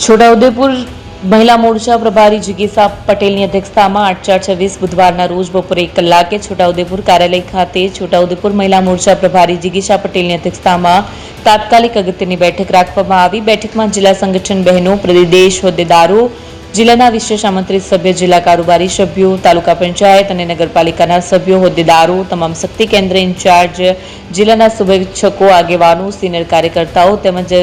છોટાઉદેપુર મહિલા મોરચા પ્રભારી જિગીસા પટેલની અધ્યક્ષતામાં 8/4/26 બુધવારના રોજ બપોરે 1 કલાકે છોટાઉદેપુર કાર્યાલય ખાતે છોટાઉદેપુર મહિલા મોરચા પ્રભારી જિગીસા પટેલની અધ્યક્ષતામાં તાત્કાલિક અગત્યની બેઠક રાખવામાં આવી. બેઠકમાં જિલ્લા સંગઠન બહેનો, પ્રદેશ હોદ્દેદારો, જિલ્લાના વિશેષ આમંત્રિત સભ્ય, જિલ્લા કારોબારી સભ્યો, તાલુકા પંચાયત અને નગરપાલિકાના સભ્યો, હોદ્દેદારો, તમામ શક્તિ કેન્દ્ર ઇન્ચાર્જ, જિલ્લાના શુભેચ્છકો, આગેવાનો, સિનિયર કાર્યકર્તાઓ તેમજ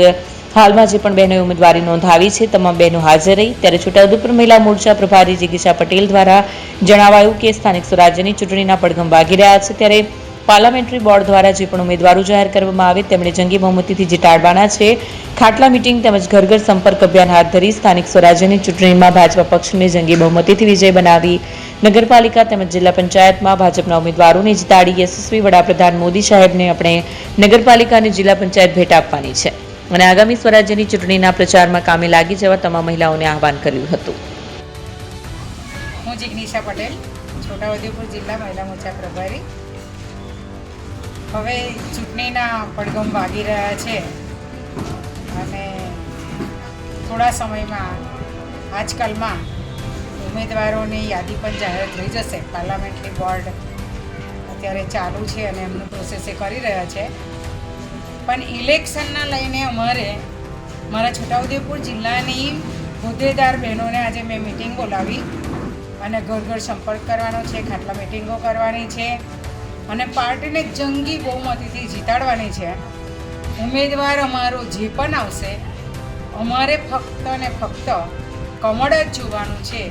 હાલમાં જે પણ બહેનોએ ઉમેદવારી નોંધાવી છે તમામ બહેનો હાજર રહી. ત્યારે છોટાઉદેપુર મહિલા મોરચા પ્રભારી જિગીસા પટેલ દ્વારા જણાવાયું કે સ્થાનિક સ્વરાજ્યની ચૂંટણીના પડઘમ વાગી રહ્યા છે, ત્યારે પાર્લામેન્ટરી બોર્ડ દ્વારા જે પણ ઉમેદવારો જાહેર કરવામાં આવે તેમણે જંગી બહુમતીથી જીતાડવાના છે. ખાટલા મીટિંગ તેમજ ઘર ઘર સંપર્ક અભિયાન હાથ ધરી સ્થાનિક સ્વરાજ્યની ચૂંટણીમાં ભાજપા પક્ષને જંગી બહુમતીથી વિજય બનાવી નગરપાલિકા તેમજ જિલ્લા પંચાયતમાં ભાજપના ઉમેદવારોને જીતાડી યશસ્વી વડાપ્રધાન મોદી સાહેબને આપણે નગરપાલિકા અને જિલ્લા પંચાયત ભેટ આપવાની છે અને આગામી સ્વરાજ્યની ચૂંટણીના પ્રચારમાં કામે લાગી જવા તમામ મહિલાઓને આહવાન કર્યું હતું. હું જિગ્નીશા પટેલ, છોટાઉદેપુર જિલ્લા મહિલા મોરચા પ્રભારી. હવે ચૂંટણીના પડઘમ વાગી રહ્યા છે અને થોડા સમયમાં આજકાલમાં ઉમેદવારોની યાદી પણ જાહેર થઈ જશે. પાર્લામેન્ટરી બોર્ડ અત્યારે ચાલુ છે અને એમનું પ્રોસેસ કરી રહ્યા છે. પણ ઇલેક્શનના લઈને મારા છોટાઉદેપુર જિલ્લાની હોદ્દેદાર બહેનોને આજે મેં મિટિંગ બોલાવી અને ઘર ઘર સંપર્ક કરવાનો છે, ખાટલા મિટિંગો કરવાની છે અને પાર્ટીને જંગી બહુમતીથી જીતાડવાની છે. ઉમેદવાર અમારો જે પણ આવશે અમારે ફક્ત ને ફક્ત કમળ જ જોવાનું છે,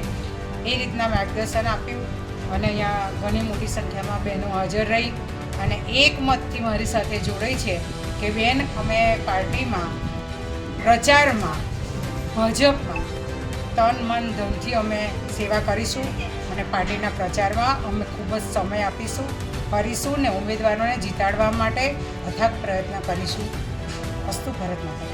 એ રીતના માર્ગદર્શન આપ્યું અને અહીંયા ઘણી મોટી સંખ્યામાં બહેનો હાજર રહી અને એક મતથી મારી સાથે જોડાઈ છે કે બેન, અમે પાર્ટીમાં, પ્રચારમાં, ભાજપમાં તન મન ધનથી અમે સેવા કરીશું અને પાર્ટીના પ્રચારમાં અમે ખૂબ જ સમય આપીશું, કરીશું ને ઉમેદવારોને જીતાડવા માટે અથાગ પ્રયત્ન કરીશું. અસ્તુ ભારત માતા.